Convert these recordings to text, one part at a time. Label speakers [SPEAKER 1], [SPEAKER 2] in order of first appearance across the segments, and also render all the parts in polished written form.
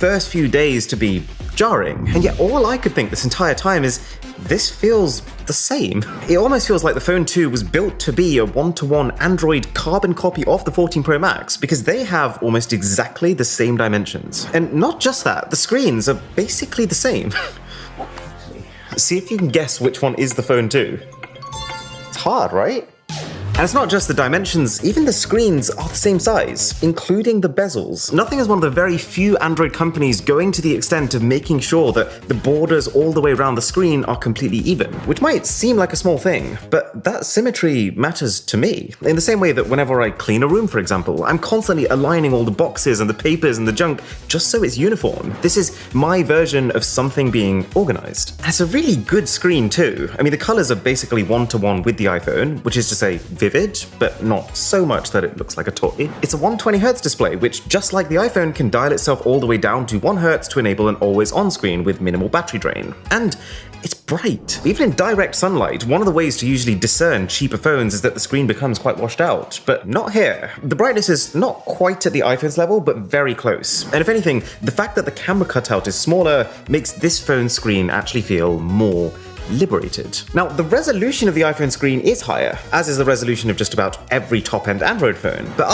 [SPEAKER 1] first few days to be jarring. And yet all I could think this entire time is, this feels the same. It almost feels like the Phone 2 was built to be a one-to-one Android carbon copy of the 14 Pro Max, because they have almost exactly the same dimensions. And not just that, the screens are basically the same. See if you can guess which one is the Phone 2. It's hard, right? And it's not just the dimensions, even the screens are the same size, including the bezels. Nothing is one of the very few Android companies going to the extent of making sure that the borders all the way around the screen are completely even, which might seem like a small thing, but that symmetry matters to me. In the same way that whenever I clean a room, for example, I'm constantly aligning all the boxes and the papers and the junk just so it's uniform. This is my version of something being organized. And it's a really good screen too. I mean, the colors are basically one-to-one with the iPhone, which is to say, vivid, but not so much that it looks like a toy. It's a 120Hz display, which just like the iPhone can dial itself all the way down to 1Hz to enable an always-on screen with minimal battery drain. And it's bright. Even in direct sunlight, one of the ways to usually discern cheaper phones is that the screen becomes quite washed out, but not here. The brightness is not quite at the iPhone's level, but very close. And if anything, the fact that the camera cutout is smaller makes this phone screen actually feel more liberated. Now, the resolution of the iPhone screen is higher, as is the resolution of just about every top-end Android phone. But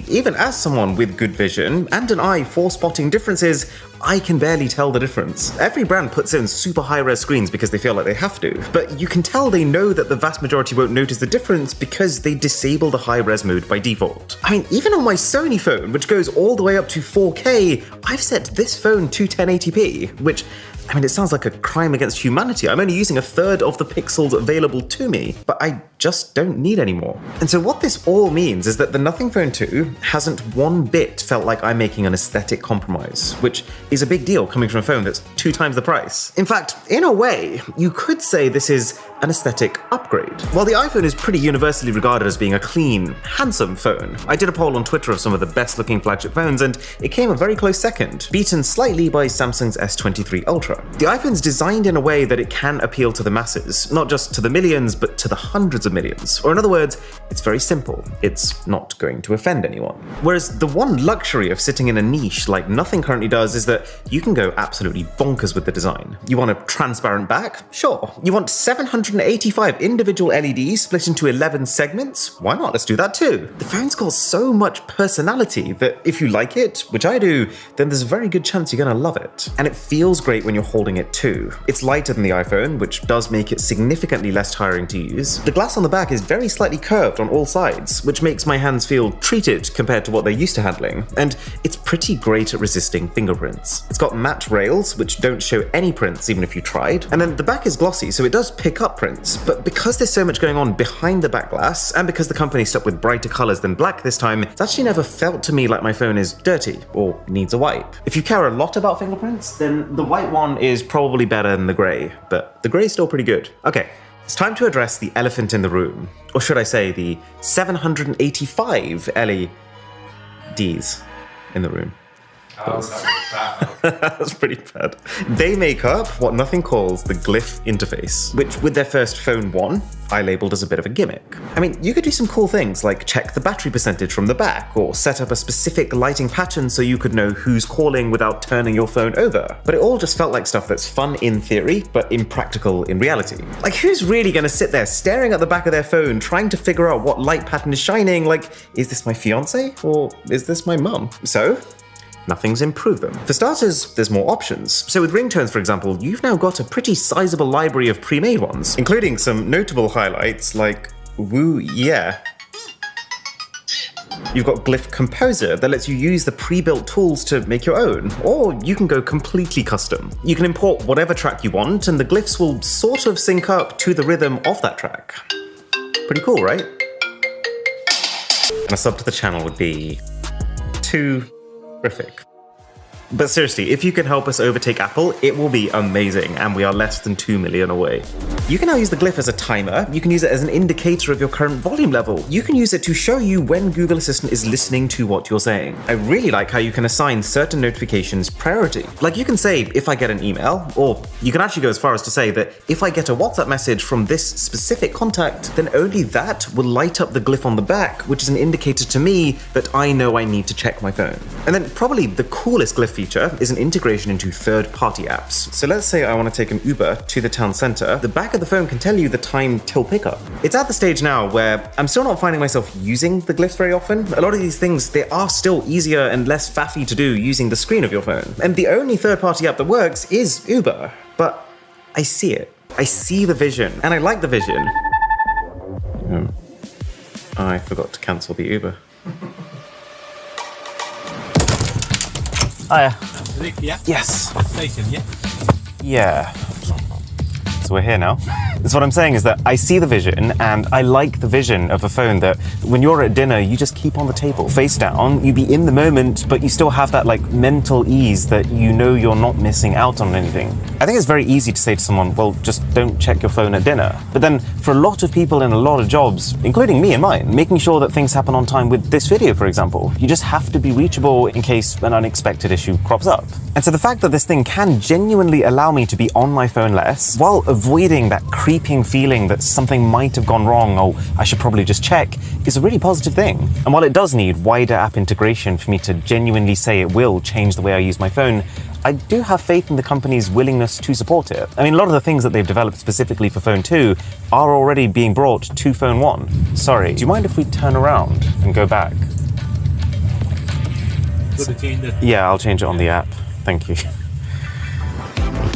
[SPEAKER 1] even as someone with good vision and an eye for spotting differences, I can barely tell the difference. Every brand puts in super high-res screens because they feel like they have to, but you can tell they know that the vast majority won't notice the difference because they disable the high-res mode by default. I mean, even on my Sony phone, which goes all the way up to 4K, I've set this phone to 1080p, which, I mean, it sounds like a crime against humanity. I'm only using a third of the pixels available to me, but I just don't need any more. And so what this all means is that the Nothing Phone 2 hasn't one bit felt like I'm making an aesthetic compromise, which is a big deal coming from a phone that's 2 times the price. In fact, in a way, you could say this is an aesthetic upgrade. While the iPhone is pretty universally regarded as being a clean, handsome phone, I did a poll on Twitter of some of the best looking flagship phones and it came a very close second, beaten slightly by Samsung's S23 Ultra. The iPhone's designed in a way that it can appeal to the masses, not just to the millions, but to the hundreds of millions. Or in other words, it's very simple. It's not going to offend anyone. Whereas the one luxury of sitting in a niche like Nothing currently does is that you can go absolutely bonkers with the design. You want a transparent back? Sure. You want 785 individual LEDs split into 11 segments? Why not? Let's do that too. The phone's got so much personality that if you like it, which I do, then there's a very good chance you're gonna love it. And it feels great when you're holding it too. It's lighter than the iPhone, which does make it significantly less tiring to use. The glass on the back is very slightly curved on all sides, which makes my hands feel treated compared to what they're used to handling. And it's pretty great at resisting fingerprints. It's got matte rails, which don't show any prints even if you tried. And then the back is glossy, so it does pick up prints. But because there's so much going on behind the back glass, and because the company stuck with brighter colors than black this time, it's actually never felt to me like my phone is dirty or needs a wipe. If you care a lot about fingerprints, then the white one is probably better than the gray, but the gray is still pretty good. Okay, it's time to address the elephant in the room, or should I say the 785 LEDs in the room. That's pretty bad. They make up what Nothing calls the glyph interface, which with their first phone 1, I labeled as a bit of a gimmick. I mean, you could do some cool things like check the battery percentage from the back, or set up a specific lighting pattern so you could know who's calling without turning your phone over. But it all just felt like stuff that's fun in theory, but impractical in reality. Like, who's really gonna sit there staring at the back of their phone trying to figure out what light pattern is shining? Like, is this my fiance or is this my mum? So, Nothing's improved them. For starters, there's more options. So with ringtones, for example, you've now got a pretty sizable library of pre-made ones, including some notable highlights like Woo Yeah. You've got Glyph Composer that lets you use the pre-built tools to make your own, or you can go completely custom. You can import whatever track you want, and the glyphs will sort of sync up to the rhythm of that track. Pretty cool, right? And a sub to the channel would be terrific. But seriously, if you can help us overtake Apple, it will be amazing, and we are less than 2 million away. You can now use the glyph as a timer, you can use it as an indicator of your current volume level, you can use it to show you when Google Assistant is listening to what you're saying. I really like how you can assign certain notifications priority. Like you can say, if I get an email, or you can actually go as far as to say that if I get a WhatsApp message from this specific contact, then only that will light up the glyph on the back, which is an indicator to me that I know I need to check my phone. And then probably the coolest glyph feature is an integration into third-party apps. So let's say I want to take an Uber to the town center. The back of the phone can tell you the time till pickup. It's at the stage now where I'm still not finding myself using the glyphs very often. A lot of these things, they are still easier and less faffy to do using the screen of your phone. And the only third-party app that works is Uber. But I see it. I see the vision, and I like the vision. Oh, I forgot to cancel the Uber. Hiya.
[SPEAKER 2] Rick, yeah?
[SPEAKER 1] Yes.
[SPEAKER 2] Station, yeah?
[SPEAKER 1] Yeah. So we're here now. So what I'm saying is that I see the vision, and I like the vision of a phone that when you're at dinner, you just keep on the table, face down, you be in the moment, but you still have that like mental ease that you know you're not missing out on anything. I think it's very easy to say to someone, well, just don't check your phone at dinner. But then for a lot of people in a lot of jobs, including me and mine, making sure that things happen on time with this video, for example, you just have to be reachable in case an unexpected issue crops up. And so the fact that this thing can genuinely allow me to be on my phone less, while avoiding that creeping feeling that something might have gone wrong or I should probably just check, is a really positive thing. And while it does need wider app integration for me to genuinely say it will change the way I use my phone, I do have faith in the company's willingness to support it. I mean, a lot of the things that they've developed specifically for Phone 2 are already being brought to Phone 1. Sorry, do you mind if we turn around and go back? Yeah, I'll change it on the app. Thank you.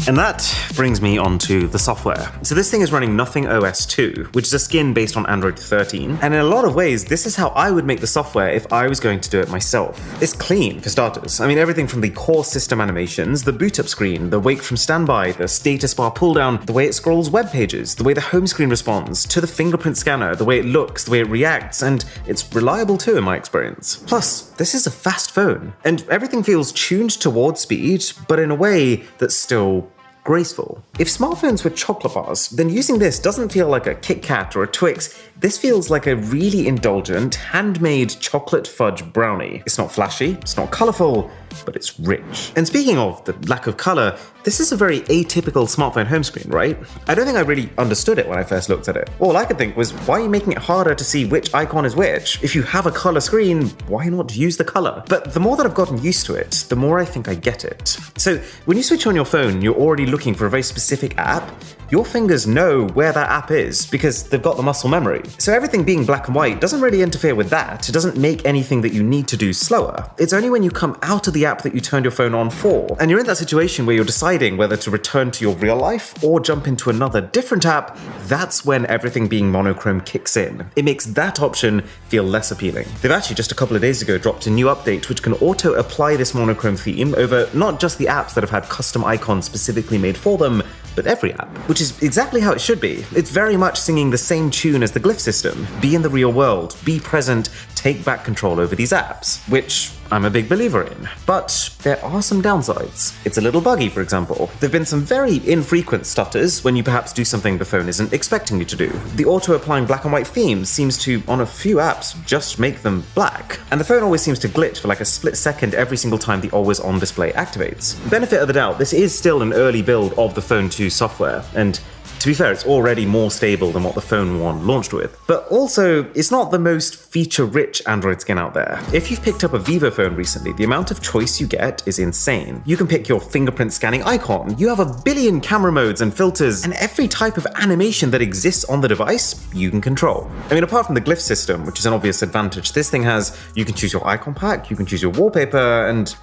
[SPEAKER 1] And that brings me on to the software. So this thing is running Nothing OS 2, which is a skin based on Android 13. And in a lot of ways, this is how I would make the software if I was going to do it myself. It's clean, for starters. I mean, everything from the core system animations, the boot up screen, the wake from standby, the status bar pull down, the way it scrolls web pages, the way the home screen responds, to the fingerprint scanner, the way it looks, the way it reacts, and it's reliable too in my experience. Plus, this is a fast phone, and everything feels tuned towards speed, but in a way that's still graceful. If smartphones were chocolate bars, then using this doesn't feel like a Kit Kat or a Twix. This feels like a really indulgent, handmade chocolate fudge brownie. It's not flashy, it's not colorful, but it's rich. And speaking of the lack of color, this is a very atypical smartphone home screen, right? I don't think I really understood it when I first looked at it. All I could think was, why are you making it harder to see which icon is which? If you have a color screen, why not use the color? But the more that I've gotten used to it, the more I think I get it. So when you switch on your phone, you're already looking for a very specific app. Your fingers know where that app is because they've got the muscle memory. So everything being black and white doesn't really interfere with that. It doesn't make anything that you need to do slower. It's only when you come out of the app that you turned your phone on for. And you're in that situation where you're deciding whether to return to your real life or jump into another different app. That's when everything being monochrome kicks in. It makes that option feel less appealing. They've actually just a couple of days ago dropped a new update which can auto apply this monochrome theme over not just the apps that have had custom icons specifically made for them, but every app, which is exactly how it should be. It's very much singing the same tune as the glyph system. Be in the real world, be present, take back control over these apps, which I'm a big believer in. But there are some downsides. It's a little buggy, for example. There've been some very infrequent stutters when you perhaps do something the phone isn't expecting you to do. The auto-applying black and white theme seems to, on a few apps, just make them black. And the phone always seems to glitch for like a split second every single time the always-on display activates. Benefit of the doubt, this is still an early build of the Phone 2 software, and to be fair, it's already more stable than what the Phone 1 launched with. But also, it's not the most feature-rich Android skin out there. If you've picked up a Vivo phone recently, the amount of choice you get is insane. You can pick your fingerprint scanning icon, you have a billion camera modes and filters, and every type of animation that exists on the device, you can control. I mean, apart from the glyph system, which is an obvious advantage this thing has, you can choose your icon pack, you can choose your wallpaper, and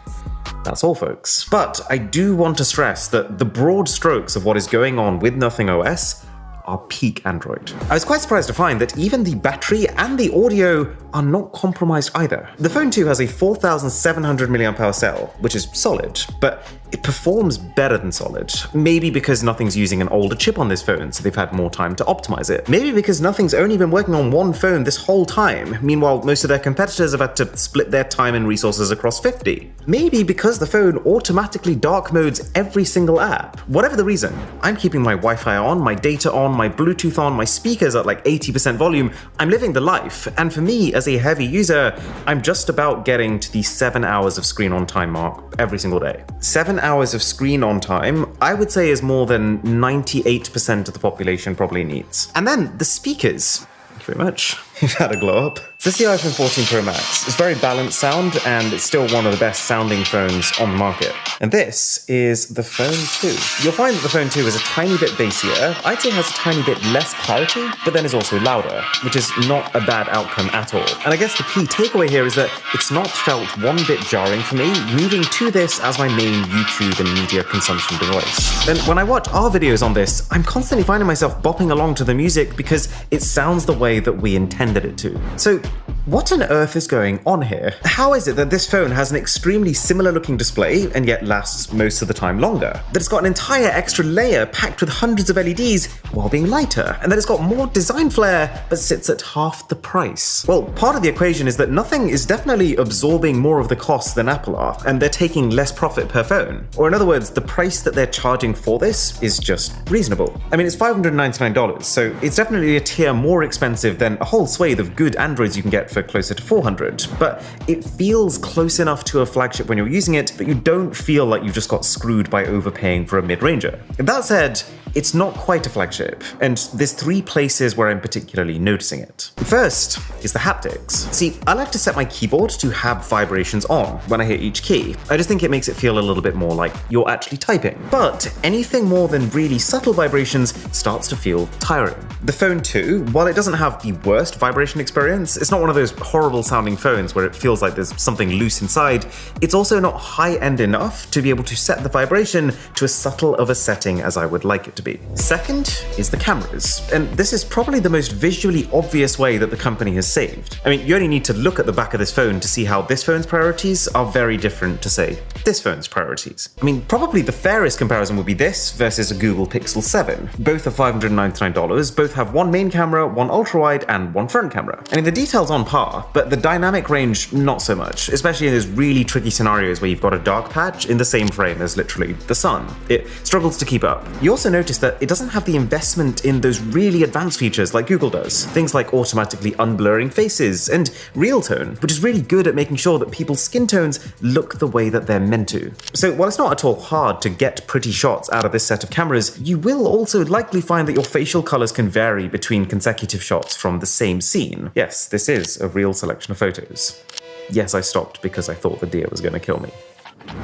[SPEAKER 1] that's all, folks. But I do want to stress that the broad strokes of what is going on with Nothing OS are peak Android. I was quite surprised to find that even the battery and the audio are not compromised either. The Phone 2 has a 4,700 mAh cell, which is solid, but it performs better than solid. Maybe because Nothing's using an older chip on this phone, so they've had more time to optimize it. Maybe because Nothing's only been working on one phone this whole time. Meanwhile, most of their competitors have had to split their time and resources across 50. Maybe because the phone automatically dark modes every single app. Whatever the reason, I'm keeping my Wi-Fi on, my data on, my Bluetooth on, my speakers at like 80% volume. I'm living the life. And for me, as a heavy user, I'm just about getting to the 7 hours of screen on time mark every single day. 7 hours of screen on time, I would say, is more than 98% of the population probably needs. And then the speakers. Thank you very much. You've had a glow up. So this is the iPhone 14 Pro Max. It's very balanced sound, and it's still one of the best sounding phones on the market. And this is the Phone 2. You'll find that the Phone 2 is a tiny bit bassier. I'd say it has a tiny bit less clarity, but then is also louder, which is not a bad outcome at all. And I guess the key takeaway here is that it's not felt one bit jarring for me, moving to this as my main YouTube and media consumption device. And when I watch our videos on this, I'm constantly finding myself bopping along to the music because it sounds the way that we intended it to. So what on earth is going on here? How is it that this phone has an extremely similar looking display and yet lasts most of the time longer? That it's got an entire extra layer packed with hundreds of LEDs while being lighter, and that it's got more design flair but sits at half the price? Well, part of the equation is that nothing is definitely absorbing more of the costs than Apple are, and they're taking less profit per phone. Or in other words, the price that they're charging for this is just reasonable. I mean, it's $599, so it's definitely a tier more expensive than a whole swathe of good Androids you can get for closer to $400, but it feels close enough to a flagship when you're using it that you don't feel like you've just got screwed by overpaying for a mid-ranger. That said, it's not quite a flagship, and there's three places where I'm particularly noticing it. First is the haptics. See, I like to set my keyboard to have vibrations on when I hit each key. I just think it makes it feel a little bit more like you're actually typing. But anything more than really subtle vibrations starts to feel tiring. The Phone 2, while it doesn't have the worst vibration experience, it's not one of those horrible sounding phones where it feels like there's something loose inside. It's also not high-end enough to be able to set the vibration to as subtle of a setting as I would like it to be. Second is the cameras, and this is probably the most visually obvious way that the company has saved. I mean, you only need to look at the back of this phone to see how this phone's priorities are very different to, say, this phone's priorities. I mean, probably the fairest comparison would be this versus a Google Pixel 7. Both are $599, both have one main camera, one ultra-wide, and one front camera. I mean, the detail's on par, but the dynamic range, not so much, especially in those really tricky scenarios where you've got a dark patch in the same frame as literally the sun. It struggles to keep up. You also notice that it doesn't have the investment in those really advanced features like Google does. Things like automatically unblurring faces and real tone, which is really good at making sure that people's skin tones look the way that they're meant to. So while it's not at all hard to get pretty shots out of this set of cameras, you will also likely find that your facial colors can vary between consecutive shots from the same scene. Yes, this is a real selection of photos. Yes, I stopped because I thought the deer was going to kill me.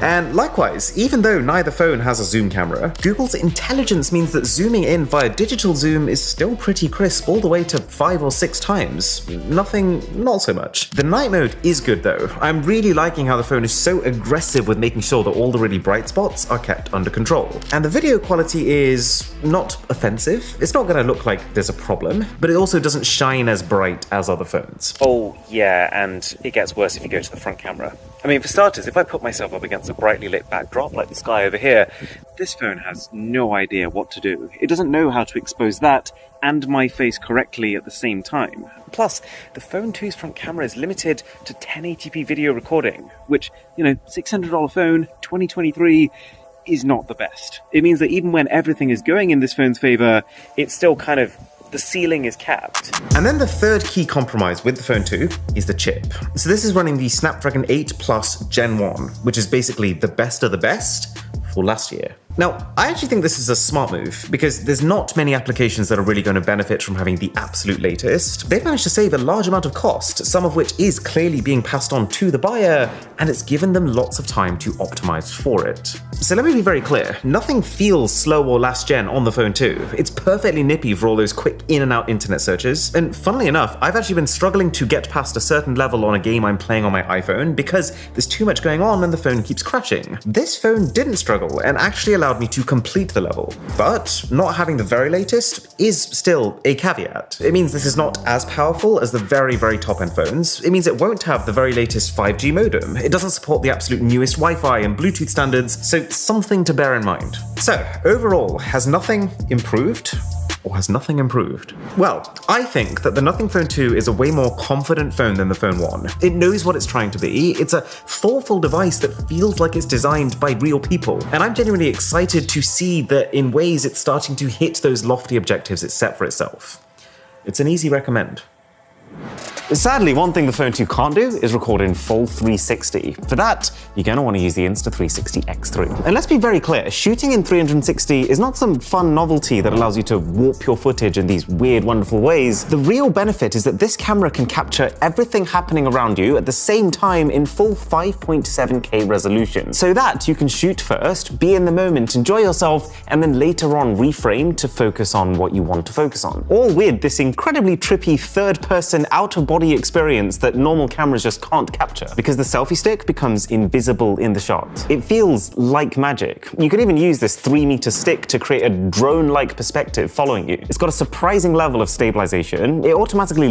[SPEAKER 1] And likewise, even though neither phone has a zoom camera, Google's intelligence means that zooming in via digital zoom is still pretty crisp all the way to 5 or 6 times. Nothing, not so much. The night mode is good though. I'm really liking how the phone is so aggressive with making sure that all the really bright spots are kept under control. And the video quality is not offensive. It's not going to look like there's a problem, but it also doesn't shine as bright as other phones. Oh yeah, and it gets worse if you go to the front camera. I mean, for starters, if I put myself up against a brightly lit backdrop like the sky over here, this phone has no idea what to do. It doesn't know how to expose that and my face correctly at the same time. Plus, the Phone 2's front camera is limited to 1080p video recording, which, you know, $600 phone, 2023, is not the best. It means that even when everything is going in this phone's favor, it's still kind of the ceiling is capped. And then the third key compromise with the Phone 2 is the chip. So this is running the Snapdragon 8 Plus Gen 1, which is basically the best of the best for last year. Now, I actually think this is a smart move because there's not many applications that are really going to benefit from having the absolute latest. They've managed to save a large amount of cost, some of which is clearly being passed on to the buyer, and it's given them lots of time to optimize for it. So let me be very clear, nothing feels slow or last gen on the Phone 2. It's perfectly nippy for all those quick in and out internet searches, and funnily enough, I've actually been struggling to get past a certain level on a game I'm playing on my iPhone because there's too much going on and the phone keeps crashing. This phone didn't struggle and actually allowed me to complete the level. But not having the very latest is still a caveat. It means this is not as powerful as the very, very top-end phones. It means it won't have the very latest 5G modem. It doesn't support the absolute newest Wi-Fi and Bluetooth standards, so something to bear in mind. So, overall, has nothing improved? Or has nothing improved? Well, I think that the Nothing Phone 2 is a way more confident phone than the Phone 1. It knows what it's trying to be. It's a thoughtful device that feels like it's designed by real people. And I'm genuinely excited to see that in ways it's starting to hit those lofty objectives it's set for itself. It's an easy recommend. Sadly, one thing the Phone 2 can't do is record in full 360. For that, you're going to want to use the Insta360 X3. And let's be very clear, shooting in 360 is not some fun novelty that allows you to warp your footage in these weird, wonderful ways. The real benefit is that this camera can capture everything happening around you at the same time in full 5.7K resolution. So that you can shoot first, be in the moment, enjoy yourself, and then later on reframe to focus on what you want to focus on. All with this incredibly trippy third-person out-of-body experience that normal cameras just can't capture, because the selfie stick becomes invisible in the shot. It feels like magic. You can even use this 3-meter stick to create a drone-like perspective following you. It's got a surprising level of stabilization. It automatically